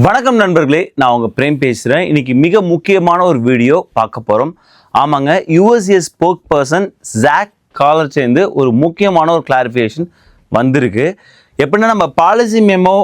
வணக்கம் நண்பர்களே, நான் உங்க பிரேம் பேசுறேன். இன்னைக்கு மிக முக்கியமான ஒரு வீடியோ பார்க்க போறோம். ஆமாங்க, US spokesperson Jack Collar சேர்ந்து ஒரு முக்கியமான ஒரு கிளாரிஃபிகேஷன் வந்திருக்கு. எப்படின்னா, நம்ம பாலிசி மெமோ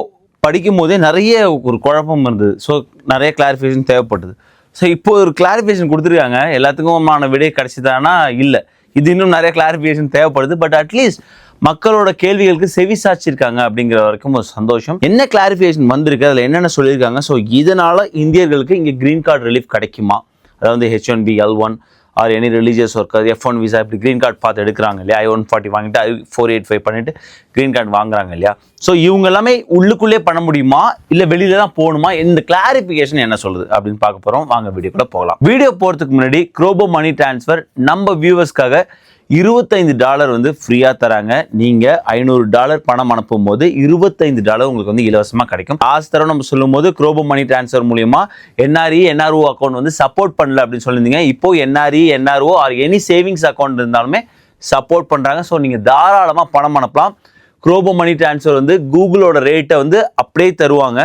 படிக்கும் போதே நிறைய ஒரு குழப்பம் இருந்தது. ஸோ நிறைய கிளாரிஃபிகேஷன் தேவைப்பட்டது. ஸோ இப்போ ஒரு கிளாரிஃபிகேஷன் கொடுத்துருக்காங்க. எல்லாத்துக்குமான விடை கிடைச்சிதானா? இல்லை, இது இன்னும் நிறைய கிளாரிஃபிகேஷன் தேவைப்படுது. பட் அட்லீஸ்ட் மக்களோட கேள்விகளுக்கு செவி சாச்சிருக்காங்க அப்படிங்கிற வரைக்கும் ஒரு சந்தோஷம். என்ன கிளாரிஃபிகேஷன் வந்திருக்கு, அதில் என்னென்ன சொல்லியிருக்காங்க, ஸோ இதனால இந்தியர்களுக்கு இங்கே கிரீன் கார்டு ரிலீஃப் கிடைக்குமா? அதாவது H1B, L1 or any religious worker, F1 visa இப்படி கிரீன் கார்டு பார்த்து எடுக்கிறாங்க இல்லையா? I-140 வாங்கிட்டு I-485 பண்ணிட்டு கிரீன் கார்டு வாங்குறாங்க இல்லையா? ஸோ இவங்க எல்லாமே உள்ளுக்குள்ளே பண்ண முடியுமா, இல்லை வெளியில தான் போகணுமா? இந்த கிளாரிஃபிகேஷன் என்ன சொல்லுது அப்படின்னு பார்க்க போகிறோம். வாங்க வீடியோக்குள்ள போகலாம். வீடியோ போகிறதுக்கு முன்னாடி க்ரோபோ மணி டிரான்ஸ்ஃபர் நம்ம வியூவர்ஸ்க்காக $25 வந்து ஃப்ரீயாக தராங்க. நீங்கள் $500 பணம் அனுப்பும் போது $25 உங்களுக்கு வந்து இலவசமாக கிடைக்கும். லாஸ்ட் தடவை நம்ம சொல்லும் போது க்ரோபோ மணி டிரான்ஸ்ஃபர் மூலியமா NRE NRO அக்கௌண்ட் வந்து சப்போர்ட் பண்ணல அப்படின்னு சொல்லியிருந்தீங்க. இப்போ NRE NRO or any savings account இருந்தாலுமே சப்போர்ட் பண்ணுறாங்க. ஸோ நீங்கள் தாராளமாக பணம் அனுப்பலாம். க்ரோபோ மணி டிரான்ஸ்ஃபர் வந்து கூகுளோட ரேட்டை வந்து அப்படியே தருவாங்க.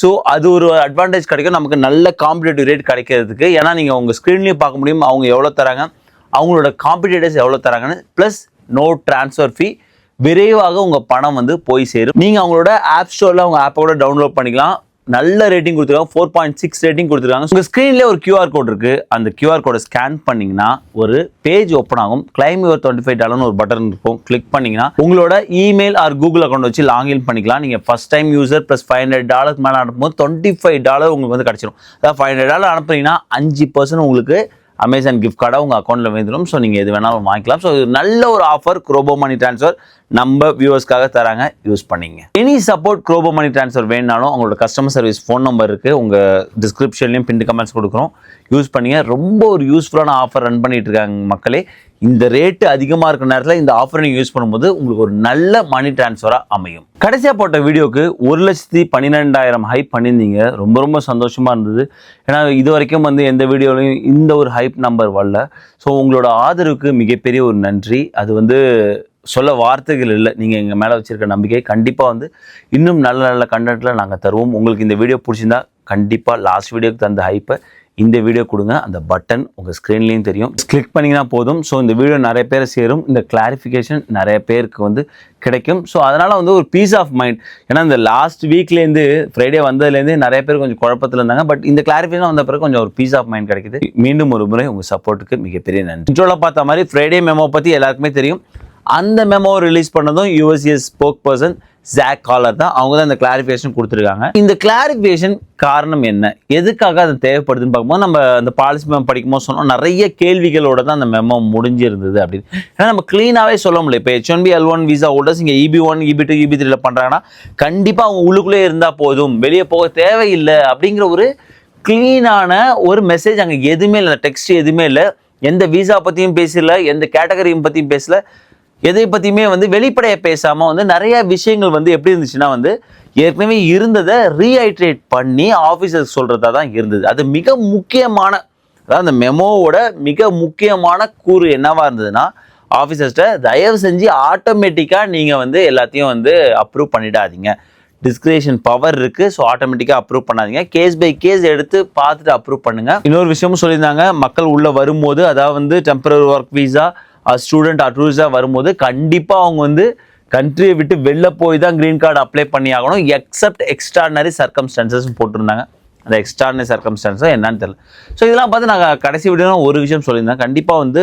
ஸோ அது ஒரு அட்வான்டேஜ் கிடைக்கும் நமக்கு, நல்ல காம்படிட்டிவ் ரேட் கிடைக்கிறதுக்கு. ஏன்னா நீங்கள் உங்கள் ஸ்க்ரீன்லேயும் பார்க்க முடியும் அவங்க எவ்வளோ தராங்க, அவங்களோட காம்படிட்டர்ஸ் எவ்வளோ தராங்கன்னு. ப்ளஸ் நோ டிரான்ஸ்ஃபர் ஃபீ, விரைவாக உங்கள் பணம் வந்து போய் சேரும். நீங்கள் அவங்களோட ஆப் ஸ்டோரில் அவங்க ஆப்போட டவுன்லோட் பண்ணிக்கலாம். நல்ல ரேட்டிங் கொடுத்துருக்காங்க, 4.6 ரேட்டிங் கொடுத்துருக்காங்க. உங்கள் ஸ்க்ரீன்லேயே ஒரு QR கோட் இருக்குது. அந்த QR கோடை ஸ்கேன் பண்ணிங்கன்னா ஒரு பேஜ் ஓப்பன் ஆகும். கிளைம் யுவர் $25 ஒரு பட்டன் இருக்கும். கிளிக் பண்ணிங்கன்னா உங்களோட இமெயில் ஆர் கூகுள் அக்கௌண்ட் வச்சு லாகின் பண்ணிக்கலாம். நீங்கள் ஃபஸ்ட் டைம் யூசர் ப்ளஸ் $500 மேலே அனுப்பும்போது $25 உங்களுக்கு வந்து கிடச்சிடும். அதாவது $500 அனுப்புனீங்கன்னா 5% உங்களுக்கு அமேசான் கிஃப்ட் கார்டாக உங்கள் அக்கௌண்ட்டில் வந்துடும். ஸோ நீங்கள் எது வேணாலும் வாங்கிக்கலாம். ஸோ இது நல்ல ஒரு ஆஃபர். க்ரோபோ மணி டிரான்ஸ்ஃபர் நம்ம வியூவர்ஸ்க்காக தராங்க, யூஸ் பண்ணிங்க. எனி சப்போர்ட் க்ரோபோ மணி டிரான்ஸ்ஃபர் வேணுனாலும் அவங்களோட கஸ்டமர் சர்வீஸ் ஃபோன் நம்பர் இருக்குது, உங்கள் டிஸ்கிரிப்ஷன்லையும் பின் கமெண்ட்ஸ் கொடுக்குறோம், யூஸ் பண்ணிங்க. ரொம்ப ஒரு யூஸ்ஃபுல்லான ஆஃபர் ரன் பண்ணிட்டு இருக்காங்க மக்களே. இந்த ரேட்டு அதிகமாக இருக்கிற நேரத்தில் இந்த ஆஃபரை நீங்கள் யூஸ் பண்ணும்போது உங்களுக்கு ஒரு நல்ல மணி டிரான்ஸ்ஃபராக அமையும். கடைசியாக போட்ட வீடியோக்கு 1,12,000 ஹைப் பண்ணியிருந்தீங்க. ரொம்ப ரொம்ப சந்தோஷமாக இருந்தது. ஏன்னா இது வரைக்கும் வந்து எந்த வீடியோலையும் இந்த ஒரு ஹைப் நம்பர் வரல. ஸோ உங்களோட ஆதரவுக்கு மிகப்பெரிய ஒரு நன்றி. அது வந்து சொல்ல வார்த்தைகள் இல்லை. நீங்கள் எங்கள் மேலே வச்சுருக்க நம்பிக்கை கண்டிப்பாக வந்து இன்னும் நல்ல நல்ல கண்டென்ட்டில் நாங்கள் தருவோம். உங்களுக்கு இந்த வீடியோ பிடிச்சிருந்தா கண்டிப்பாக லாஸ்ட் வீடியோக்கு தந்த ஹைப்பை இந்த வீடியோ கொடுங்க. அந்த பட்டன் உங்கள் ஸ்க்ரீன்லேயும் தெரியும், கிளிக் பண்ணிங்கன்னா போதும். ஸோ இந்த வீடியோ நிறைய பேர் சேரும், இந்த கிளாரிஃபிகேஷன் நிறைய பேருக்கு வந்து கிடைக்கும். ஸோ அதனால் வந்து ஒரு பீஸ் ஆஃப் மைண்ட். ஏன்னா இந்த லாஸ்ட் வீக்லேருந்து ஃப்ரைடே வந்ததுலேருந்து நிறைய பேர் கொஞ்சம் குழப்பத்தில் இருந்தாங்க. பட் இந்த கிளாரிஃபிகேஷன் வந்த பிறகு கொஞ்சம் ஒரு பீஸ் ஆஃப் மைண்ட் கிடைக்குது. மீண்டும் ஒரு முறை உங்கள் சப்போர்ட்டுக்கு மிகப்பெரிய நன்றி. இன்ட்ரோல பார்த்த மாதிரி ஃப்ரைடே மெமோ பற்றி எல்லாருக்குமே தெரியும். அந்த மெமோ ரிலீஸ் பண்ணதும் US spokesperson Jack Collar தான். அவங்க தான் இந்த கிளாரிஃபிகேஷன் கொடுத்துருக்காங்க. இந்த கிளாரிஃபிகேஷன் காரணம் என்ன, எதுக்காக அது தேவைப்படுதுன்னு பார்க்கும்போது, நம்ம அந்த பாலிசி மெமோ படிக்கும்போது சொன்னோம் நிறைய கேள்விகளோட தான் அந்த மெமோ முடிஞ்சிருந்தது அப்படின்னு. ஏன்னா நம்ம கிளீனாகவே சொல்ல முடியல. இப்போ H1B L1 விசா ஹோல்டர்ஸ் இங்கே EB1 EB2 EB3 பண்ணுறாங்கன்னா கண்டிப்பாக அவங்க உள்ளுக்குள்ளே இருந்தால் போதும், வெளியே போக தேவையில்லை அப்படிங்கிற ஒரு கிளீனான ஒரு மெசேஜ் அங்கே எதுவுமே இல்லை. டெக்ஸ்ட் எதுவுமே இல்லை. எந்த விசா பற்றியும் பேசல, எந்த கேட்டகரியும் பற்றியும் பேசல, எதை பற்றியுமே வந்து வெளிப்படையாக பேசாமல் வந்து நிறைய விஷயங்கள் வந்து எப்படி இருந்துச்சுன்னா வந்து ஏற்கனவே இருந்ததை ரீஹைட்ரேட் பண்ணி ஆஃபீஸர்ஸ் சொல்கிறதா தான் இருந்தது. அது மிக முக்கியமான, அதாவது அந்த மெமோவோட மிக முக்கியமான கூறு என்னவாக இருந்ததுன்னா, ஆஃபீஸர்ஸ்கிட்ட தயவு செஞ்சு ஆட்டோமேட்டிக்காக நீங்கள் வந்து எல்லாத்தையும் வந்து அப்ரூவ் பண்ணிடாதீங்க. டிஸ்கிரிப்ஷன் பவர் இருக்குது. ஸோ ஆட்டோமேட்டிக்காக அப்ரூவ் பண்ணாதீங்க. கேஸ் பை கேஸ் எடுத்து பார்த்துட்டு அப்ரூவ் பண்ணுங்கள். இன்னொரு விஷயமும் சொல்லியிருந்தாங்க, மக்கள் உள்ளே வரும்போது, அதாவது வந்து டெம்பரரி ஒர்க் வீசா ஸ்டூடெண்ட் டூரிஸ்டாக வரும்போது கண்டிப்பாக அவங்க வந்து கண்ட்ரியை விட்டு வெளில போய் தான் க்ரீன் கார்டு அப்ளை பண்ணி ஆகணும், எக்ஸப்ட் எக்ஸ்ட்ரானரி சர்க்கம்ஸ்டான்சஸ் போட்டிருந்தாங்க. அந்த எக்ஸ்ட்ரானரி சர்க்கம்ஸ்டான்ஸை என்னன்னு தெரியல. ஸோ இதெல்லாம் பார்த்து நாங்கள் கடைசி வீடியோ ஒரு விஷயம் சொல்லியிருந்தேன். கண்டிப்பாக வந்து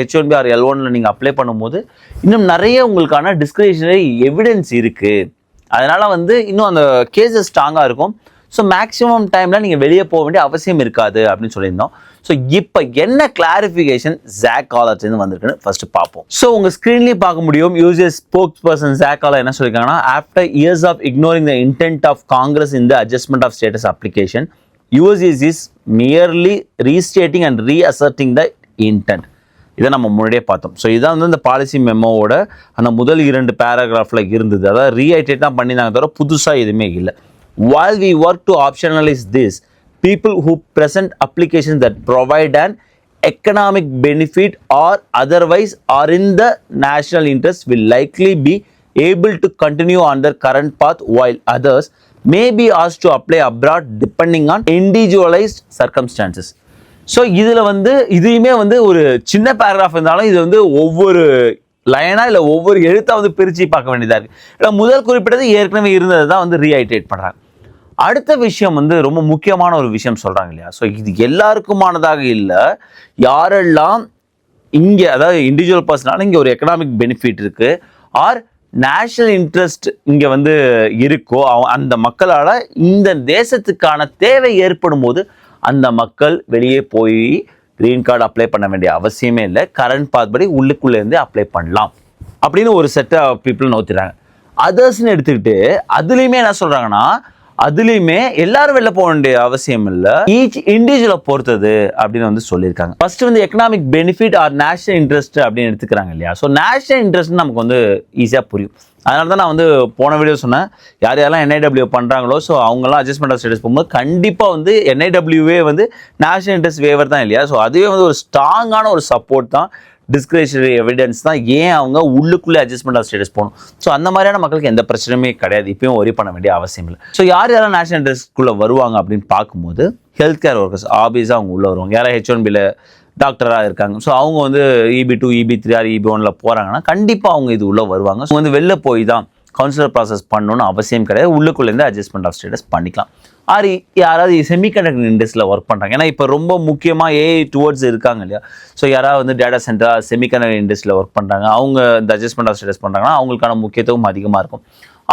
H1B ஆர் L1 நீங்கள் அப்ளை பண்ணும்போது இன்னும் நிறைய உங்களுக்கான டிஸ்கிரிப்ஷனரி எவிடன்ஸ் இருக்குது. அதனால் வந்து இன்னும் அந்த கேஸஸ் ஸ்ட்ராங்காக இருக்கும். ஸோ மேக்ஸிமம் டைமில் நீங்கள் வெளியே போக வேண்டிய அவசியம் இருக்காது அப்படின்னு சொல்லியிருந்தோம். ஸோ இப்போ என்ன கிளாரிஃபிகேஷன் ஜாக் காலர்லேருந்து வந்திருக்குன்னு ஃபர்ஸ்ட் பார்ப்போம். ஸோ உங்கள் ஸ்க்ரீன்லேயே பார்க்க முடியும், US spokesperson Jack Caller என்ன சொல்லியிருக்காங்கன்னா, after years of ignoring the intent of Congress in the adjustment of status application, US is merely restating and reasserting the intent. இதை நம்ம முன்னாடியே பார்த்தோம். ஸோ இதான் வந்து இந்த பாலிசி மெமோவோட அந்த முதல் 2 பேராகிராஃபில் இருந்தது. அதாவது ரீஹைட்ரேட் தான் பண்ணியிருந்தாங்க தவிர புதுசாக எதுவுமே இல்லை. While we work to optionalize this, people who present applications that provide an economic benefit or otherwise are in the national interest will likely be able to continue on their current path, while others may be asked to apply abroad depending on individualized circumstances. So இதில் வந்து இதையுமே வந்து ஒரு சின்ன paragraph இருந்தாலும் இது வந்து ஒவ்வொரு லைனா இல்லை ஒவ்வொரு எழுத்தாக வந்து பிரித்து பார்க்க வேண்டியதாக இருக்குது. ஏன்னா முதல் குறிப்பிட்டது ஏற்கனவே இருந்தது தான் வந்து ரீஹைட்ரேட் பண்ணுறாங்க. அடுத்த விஷயம் வந்து ரொம்ப முக்கியமான ஒரு விஷயம் சொல்கிறாங்க இல்லையா. ஸோ இது எல்லாருக்குமானதாக இல்லை, யாரெல்லாம் இங்கே அதாவது இண்டிவிஜுவல் பர்சனால இங்கே ஒரு எக்கனாமிக் பெனிஃபிட் இருக்குது ஆர் நேஷனல் இன்ட்ரெஸ்ட் இங்கே வந்து இருக்கோ அந்த மக்களால் இந்த தேசத்துக்கான தேவை ஏற்படும் போது அந்த மக்கள் வெளியே போய் கிரீன் கார்டு அப்ளை பண்ண வேண்டிய அவசியமே இல்லை, கரண்ட் பாத் படி உள்ளுக்குள்ளேருந்து அப்ளை பண்ணலாம் அப்படின்னு ஒரு செட் ஆஃப் பீப்புள் நோத்துறாங்க. அதர்ஸ்ன்னு எடுத்துக்கிட்டு அதுலேயுமே என்ன சொல்கிறாங்கன்னா, அதுலேயுமே எல்லாரும் வெளில போக வேண்டிய அவசியம் இல்லை, ஈச் இண்டிவிஜுவலை பொறுத்தது அப்படின்னு வந்து சொல்லியிருக்காங்க. ஃபர்ஸ்ட் வந்து economic benefit R national interest அப்படின்னு எடுத்துக்கிறாங்க இல்லையா. ஸோ நேஷனல் இன்ட்ரெஸ்ட் நமக்கு வந்து ஈஸியாக புரியும். அதனால தான் நான் வந்து போன வீடியோ சொன்னேன், யார் யாரெல்லாம் NIW பண்ணுறாங்களோ ஸோ அவங்கெல்லாம் அட்ஜஸ்ட்மெண்ட் ஆஃப் ஸ்டேட்டஸ் போகும்போது கண்டிப்பாக வந்து NIWவே வந்து நேஷனல் இன்ட்ரெஸ்ட் வேவர் தான் இல்லையா. ஸோ அதுவே வந்து ஒரு ஸ்ட்ராங்கான ஒரு சப்போர்ட் தான், டிஸ்கிரிஷனரி எவிடன்ஸ் தான் ஏன் அவங்க உள்ளுக்குள்ளே அட்ஜஸ்ட்மெண்ட் ஆஃப் ஸ்டேட்டஸ் போகணும். ஸோ அந்த மாதிரியான மக்களுக்கு எந்த பிரச்சனையுமே கிடையாது, இப்பயும் ஒரி பண்ண வேண்டிய அவசியம் இல்லை. ஸோ யார் யாரெல்லாம் நேஷனல் இன்ட்ரெஸ்ட்குள்ளே வருவாங்க அப்படின்னு பார்க்கும்போது ஹெல்த் கேர் ஒர்க்கர்ஸ் ஆப்வியஸாக அவங்க உள்ளே வருவாங்க. யாராவது H1Bல டாக்டராக இருக்காங்க, ஸோ அவங்க வந்து EB2 EB3 ஆர் EB1ல போகிறாங்கன்னா கண்டிப்பாக அவங்க இது உள்ளே வருவாங்க. ஸோ வந்து வெளில போய் தான் கவுன்சிலர் ப்ராசஸ் பண்ணணும்னு அவசியம் கிடையாது, உள்ளுக்குள்ளேருந்து அட்ஜஸ்ட்மெண்ட் ஆஃப் ஸ்டேட்டஸ் பண்ணிக்கலாம். ஆர் யாராவது செமிகண்டக்டர் இண்டஸ்ட்ரியில் ஒர்க் பண்ணுறாங்க, ஏன்னா இப்போ ரொம்ப முக்கியமாக AI டுவர்ட்ஸ் இருக்காங்க இல்லையா. ஸோ யாராவது வந்து டேட்டா சென்டர் செமிகண்டக்டர் இண்டஸ்ட்ரியில் ஒர்க் பண்ணுறாங்க, அவங்க இந்த அட்ஜஸ்ட்மெண்ட் ஆஃப் ஸ்டேட்டஸ் பண்ணுறாங்கன்னா அவங்களுக்கான முக்கியத்துவம் அதிகமாக இருக்கும்.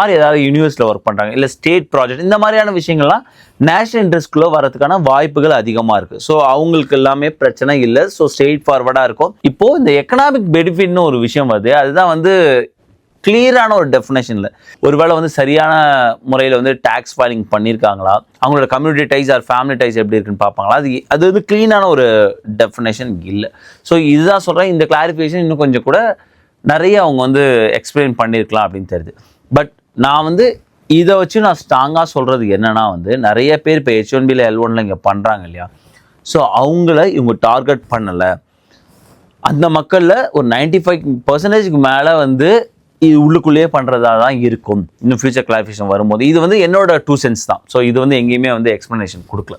ஆர் ஏதாவது யூனிவர்சிட்டியில் ஒர்க் பண்ணுறாங்க, இல்லை ஸ்டேட் ப்ராஜெக்ட், இந்த மாதிரியான விஷயங்கள்லாம் நேஷனல் இன்ட்ரெஸ்ட்குள்ளே வரதுக்கான வாய்ப்புகள் அதிகமாக இருக்குது. ஸோ அவங்களுக்கு எல்லாமே பிரச்சனை இல்லை, ஸோ ஸ்ட்ரெயிட் ஃபார்வர்டாக இருக்கும். இப்போது இந்த எக்கனாமிக் பெனிஃபிட்னு ஒரு விஷயம் வருது, அதுதான் வந்து கிளியரான ஒரு டெஃபினேஷனில் ஒருவேளை வந்து சரியான முறையில் வந்து டேக்ஸ் ஃபைலிங் பண்ணியிருக்காங்களா, அவங்களோட community ties or family ties எப்படி இருக்குன்னு பார்ப்பாங்களா, அது வந்து க்ளீனான ஒரு டெஃபினேஷன் இல்லை. ஸோ இதுதான் சொல்கிறேன், இந்த கிளாரிஃபிகேஷன் இன்னும் கொஞ்சம் கூட நிறைய அவங்க வந்து எக்ஸ்பிளைன் பண்ணியிருக்கலாம் அப்படின்னு தெரியுது. பட் நான் வந்து இதை வச்சு நான் ஸ்ட்ராங்காக சொல்கிறது என்னென்னா வந்து நிறைய பேர் இப்போ H1Bல L1ல இங்கே பண்ணுறாங்க இல்லையா. ஸோ அவங்கள இவங்க டார்கெட் பண்ணலை, அந்த மக்களில் ஒரு 95% மேலே வந்து இது உள்ளுக்குள்ளேயே பண்ணுறதா தான் இருக்கும். இன்னும் ஃபியூச்சர் கிளாரிஃபிகேஷன் வரும்போது இது வந்து என்னோட 2 cents தான். ஸோ இது வந்து எங்கேயுமே வந்து எக்ஸ்ப்ளனேஷன் கொடுக்கல.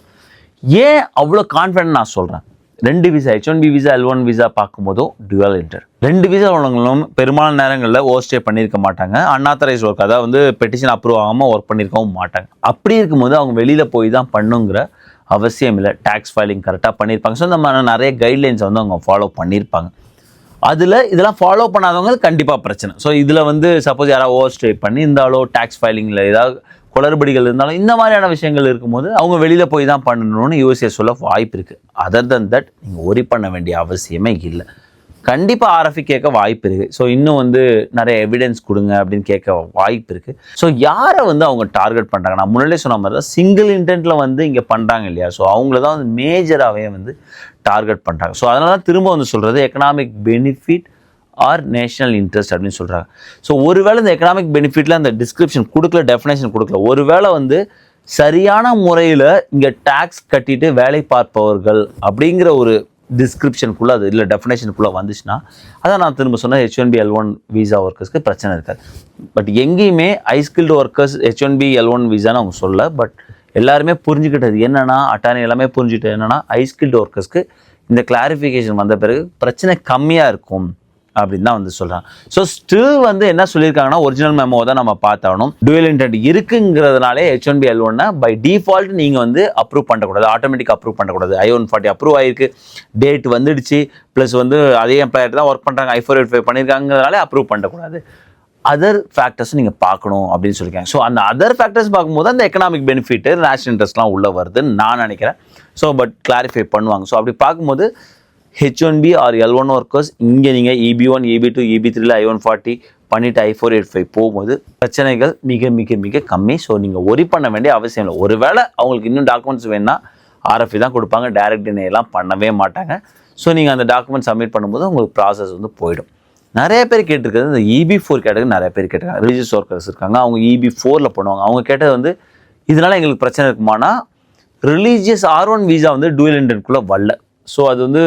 ஏன் அவ்வளோ கான்ஃபிடென்ட் நான் சொல்கிறேன், 2 visa H1B visa L1 visa பார்க்கும்போதும் டுவல் என்டர் 2 விசா உள்ளவங்களும் பெரும்பாலான நேரங்களில் ஓவர்ஸ்டே பண்ணியிருக்க மாட்டாங்க, அன்ஆத்தரைஸ் ஒர்க் அதாவது வந்து பெட்டிஷன் அப்ரூவ் ஆகாமல் ஒர்க் பண்ணியிருக்கவும் மாட்டாங்க. அப்படி இருக்கும்போது அவங்க வெளியில் போய் தான் பண்ணுங்கிற அவசியம் இல்லை, டேக்ஸ் ஃபைலிங் கரெக்டாக பண்ணியிருப்பாங்க. ஸோ இந்த மாதிரி நிறைய கைட்லைன்ஸை வந்து அவங்க ஃபாலோ பண்ணியிருப்பாங்க. அதில் இதெல்லாம் ஃபாலோ பண்ணாதவங்க கண்டிப்பாக பிரச்சனை. ஸோ இதில் வந்து சப்போஸ் யாராவது ஓவர்ஸ்டே பண்ணி இருந்தாலோ டேக்ஸ் ஃபைலிங்கில் ஏதாவது குளறுபடிகள் இருந்தாலும் இந்த மாதிரியான விஷயங்கள் இருக்கும்போது அவங்க வெளியில் போய் தான் பண்ணணும்னு யோசிக்க சொல்ல வாய்ப்பு இருக்குது. அதர் தன் தட் நீங்கள் ஒரி பண்ண வேண்டிய அவசியமே இல்லை. கண்டிப்பாக RFI கேட்க வாய்ப்பு இருக்குது. ஸோ இன்னும் வந்து நிறைய எவிடன்ஸ் கொடுங்க அப்படின்னு கேட்க வாய்ப்பு இருக்குது. ஸோ யாரை வந்து அவங்க டார்கெட் பண்ணுறாங்க, நான் முன்னாடியே சொன்ன மாதிரி தான் சிங்கிள் இன்டென்ட்டில் வந்து இங்கே பண்ணுறாங்க இல்லையா. ஸோ அவங்கள தான் வந்து மேஜராகவே வந்து டார்கெட் பண்ணுறாங்க. ஸோ அதனால தான் திரும்ப வந்து சொல்கிறது economic benefit R national interest அப்படின்னு சொல்கிறாங்க. ஸோ ஒருவேளை இந்த எக்கனாமிக் பெனிஃபிட்டில் அந்த டிஸ்கிரிப்ஷன் கொடுக்கல, டெஃபினேஷன் கொடுக்கல, ஒருவேளை வந்து சரியான முறையில் இங்கே டேக்ஸ் கட்டிட்டு வேலை பார்ப்பவர்கள் அப்படிங்கிற ஒரு டிஸ்கிரிப்ஷனுக்குள்ளே அது இல்லை டெஃபினேஷனுக்குள்ளே வந்துச்சுன்னா அதான் நான் திரும்ப சொன்னேன் H1B L1 விசா ஒர்க்கர்ஸ்க்கு பிரச்சனை இருக்காது. பட் எங்கேயுமே ஹைஸ்கில்டு ஒர்க்கர்ஸ் H1B L1 விசான்னு அவங்க சொல்ல, பட் எல்லாருமே புரிஞ்சுக்கிட்டது என்னென்னா அட்டானி எல்லாமே புரிஞ்சுக்கிட்டது என்னென்னா ஹைஸ்கில்டு ஒர்க்கர்ஸ்க்கு இந்த கிளாரிஃபிகேஷன் வந்த பிறகு பிரச்சனை கம்மியாக இருக்கும் அப்படின்னு தான் வந்து சொல்கிறாங்க. ஸோ ஸ்டில் வந்து என்ன சொல்லியிருக்காங்கன்னா ஒரிஜினல் மெமோவை தான் நம்ம பார்த்தாகணும். டுவல் இன்டென்ட் இருக்குங்கிறதுனாலே H1B L1 பை டிஃபால்ட் நீங்கள் வந்து அப்ரூவ் பண்ணக்கூடாது, ஆட்டோமேட்டிக் அப்ரூவ் பண்ணக்கூடாது. I-140 அப்ரூவ் ஆகிருக்கு, டேட் வந்துடுச்சு, ப்ளஸ் வந்து அதே எம்ப்ளாயர் தான் ஒர்க் பண்ணுறாங்க, I-485 பண்ணியிருக்காங்கிறதுனாலே அப்ரூவ் பண்ணக்கூடாது. அதர் ஃபேக்டர்ஸும் நீங்கள் பார்க்கணும் அப்படின்னு சொல்லியிருக்காங்க. ஸோ அந்த அதர் ஃபேக்டர்ஸ் பார்க்கும்போது அந்த எக்கனாமிக் பெனிஃபிட் நேஷனல் இன்ட்ரெஸ்ட்லாம் உள்ளே வருதுன்னு நான் நினைக்கிறேன். ஸோ பட் கிளாரிஃபை பண்ணுவாங்க. ஸோ அப்படி பார்க்கும்போது H1B ஆர் L1 ஒர்க்கர்ஸ் இங்கே நீங்கள் EB1 EB2 EB3ல I-140 பண்ணிவிட்டு I-485 போகும்போது பிரச்சனைகள் மிக மிக மிக கம்மி. ஸோ நீங்கள் ஒரி பண்ண வேண்டிய அவசியம் இல்லை. ஒருவேளை அவங்களுக்கு இன்னும் டாக்குமெண்ட்ஸ் வேணுன்னா RFI தான் கொடுப்பாங்க, டைரக்ட் டினைலாம் பண்ணவே மாட்டாங்க. ஸோ நீங்கள் அந்த டாக்குமெண்ட் சப்மிட் பண்ணும்போது உங்களுக்கு ப்ராசஸ் வந்து போயிடும். நிறைய பேர் கேட்டிருக்கிறது இந்த EB4 கேட்டகரி நிறைய பேர் கேட்டிருக்காங்க. ரிலீஜியஸ் ஒர்க்கர்ஸ் இருக்காங்க, அவங்க EB4ல பண்ணுவாங்க. அவங்க கேட்டது வந்து இதனால் எங்களுக்கு பிரச்சனை இருக்குமானா ரிலீஜியஸ் R1 விசா வந்து டுவல் இன்டென்ட்குள்ளே வரல. ஸோ அது வந்து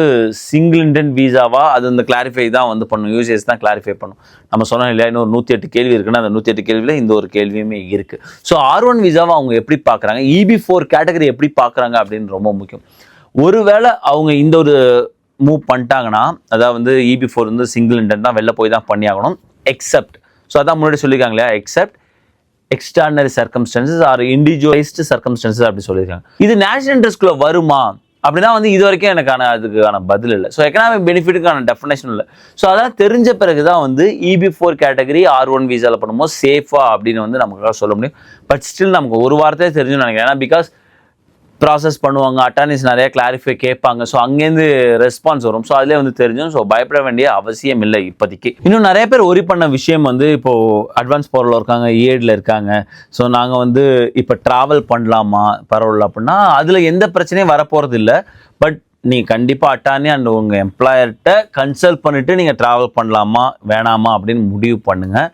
சிங்கிள் இண்டென்ட் வீசாவா அது அந்த கிளாரிஃபை தான் வந்து பண்ணும், யூசிஎஸ் தான் கிளாரிஃபை பண்ணும். நம்ம சொன்னோம் இல்லையா, இன்னொரு 108 கேள்வி இருக்குன்னா அந்த 108 கேள்வியில் இந்த ஒரு கேள்வியுமே இருக்குது. ஸோ R1 வீசாவை அவங்க எப்படி பார்க்குறாங்க, EB4 கேட்டகரி எப்படி பார்க்குறாங்க அப்படின்னு ரொம்ப முக்கியம். ஒருவேளை அவங்க இந்த ஒரு மூவ் பண்ணிட்டாங்கன்னா, அதாவது வந்து EB4 வந்து சிங்கிள் இண்டென்ட் தான், வெளில போய் தான் பண்ணியாகணும். எக்ஸப்ட், ஸோ அதான் முன்னாடி சொல்லியிருக்காங்க இல்லையா, except extraordinary circumstances or individualised circumstances அப்படி சொல்லியிருக்காங்க. இது நேஷனல் இன்ட்ரெஸ்ட்குள்ள வருமா அப்படின்னா வந்து இது வரைக்கும் எனக்கான அதுக்கான பதில் இல்லை. ஸோ எக்கனாமிக் பெனிஃபிட்டுக்கான டெஃபினேஷன் இல்லை. ஸோ அதெல்லாம் தெரிஞ்ச பிறகு தான் வந்து EB4 கேட்டகரி R1 வீசாவில் பண்ணும்போது சேஃபா அப்படின்னு வந்து நமக்காக சொல்ல முடியும். பட் ஸ்டில் நமக்கு ஒரு வாரத்தையே தெரிஞ்சுன்னு நினைக்கிறேன். ஏன்னா பிகாஸ் ப்ராசஸ் பண்ணுவாங்க, அட்டார்னிஸ் நிறைய கிளாரிஃபை கேட்பாங்க. ஸோ அங்கேருந்து ரெஸ்பான்ஸ் வரும். ஸோ அதிலே வந்து தெரிஞ்சும். ஸோ பயப்பட வேண்டிய அவசியம் இல்லை இப்போதைக்கு. இன்னும் நிறைய பேர் ஒரி பண்ண விஷயம் வந்து இப்போது அட்வான்ஸ் பவரில் இருக்காங்க, EADல இருக்காங்க. ஸோ நாங்கள் வந்து இப்போ ட்ராவல் பண்ணலாமா பரவாயில்ல அப்படின்னா அதில் எந்த பிரச்சனையும் வரப்போகிறது இல்லை. பட் நீங்கள் கண்டிப்பாக அட்டார்னி அண்ட் உங்கள் எம்ப்ளாயர்கிட்ட கன்சல்ட் பண்ணிவிட்டு நீங்கள் ட்ராவல் பண்ணலாமா வேணாமா அப்படின்னு முடிவு பண்ணுங்கள்.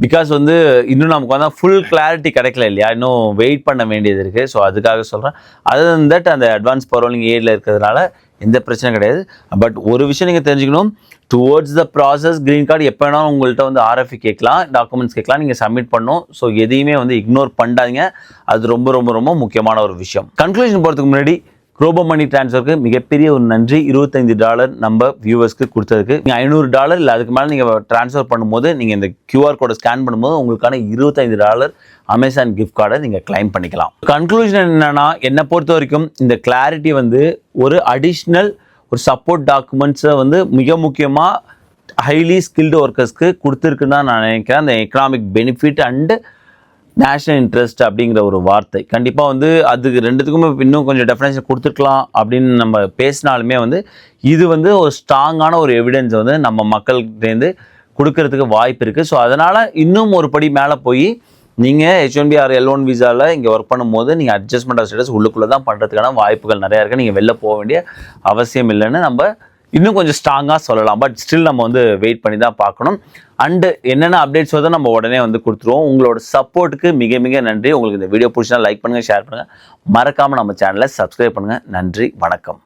பிகாஸ் வந்து இன்னும் நமக்கு வந்து ஃபுல் கிளாரிட்டி கிடைக்கல இல்லையா, இன்னும் வெயிட் பண்ண வேண்டியது இருக்குது. ஸோ அதுக்காக சொல்கிறேன். அதர் தென் தட் அந்த அட்வான்ஸ் பவர் நீங்கள் ஏடில் இருக்கிறதுனால எந்த பிரச்சனையும் கிடையாது. பட் ஒரு விஷயம் நீங்கள் தெரிஞ்சுக்கணும், towards the process green card எப்போ வேணாலும் உங்கள்கிட்ட வந்து RFE கேட்கலாம், டாக்குமெண்ட்ஸ் கேட்கலாம், நீங்கள் சப்மிட் பண்ணணும். ஸோ எதையுமே வந்து இக்னோர் பண்ணாதீங்க. அது ரொம்ப ரொம்ப ரொம்ப முக்கியமான ஒரு விஷயம். கன்க்ளூஷன் போகிறதுக்கு முன்னாடி ரோபோ மணி டிரான்ஸ்ஃபருக்கு மிகப்பெரிய ஒரு நன்றி. $25 நம்ம வியூவர்ஸ்க்கு கொடுத்ததுக்கு. நீங்கள் $500 இல்லை அதுக்கு மேலே நீங்கள் ட்ரான்ஸ்ஃபர் பண்ணும்போது நீங்கள் இந்த QR கோடை ஸ்கேன் பண்ணும்போது உங்களுக்கான $25 அமேசான் கிஃப்ட் கார்டை நீங்கள் கிளைம் பண்ணிக்கலாம். கன்க்ளூஷன் என்னன்னா, என்னை பொறுத்த வரைக்கும் இந்த கிளாரிட்டி வந்து ஒரு அடிஷ்னல் ஒரு சப்போர்ட் டாக்குமெண்ட்ஸை வந்து மிக முக்கியமாக ஹைலி ஸ்கில்டு ஒர்க்கர்ஸ்க்கு கொடுத்துருக்குன்னு தான் நான் நினைக்கிறேன். அந்த economic benefit and national interest அப்படிங்கிற ஒரு வார்த்தை கண்டிப்பாக வந்து அதுக்கு ரெண்டுத்துக்குமே இன்னும் கொஞ்சம் டெஃபினேஷன் கொடுத்துருக்கலாம் அப்படின்னு நம்ம பேசினாலுமே வந்து இது வந்து ஒரு ஸ்ட்ராங்கான ஒரு எவிடன்ஸ் வந்து நம்ம மக்கள்கிட்டேருந்து கொடுக்கறதுக்கு வாய்ப்பு இருக்குது. ஸோ அதனால் இன்னும் ஒரு படி மேலே போய் நீங்கள் H1B or L1 வீசாவில் இங்கே ஒர்க் பண்ணும்போது நீங்கள் அட்ஜஸ்ட்மெண்ட் ஆஃப் ஸ்டேட்டஸ் உள்ளுக்குள்ளே தான் பண்ணுறதுக்கான வாய்ப்புகள் நிறையா இருக்குது. நீங்கள் வெளில போக வேண்டிய அவசியம் இல்லைன்னு நம்ம இன்னும் கொஞ்சம் ஸ்ட்ராங்காக சொல்லலாம். பட் ஸ்டில் நம்ம வந்து வெயிட் பண்ணி தான் பார்க்கணும். அண்டு என்னென்ன அப்டேட்ஸ் வருதோ நம்ம உடனே வந்து கொடுத்துருவோம். உங்களோட சப்போர்ட்டுக்கு மிக மிக நன்றி. உங்களுக்கு இந்த வீடியோ பிடிச்சா லைக் பண்ணுங்கள், ஷேர் பண்ணுங்கள், மறக்காமல் நம்ம சேனலை சப்ஸ்கிரைப் பண்ணுங்கள். நன்றி, வணக்கம்.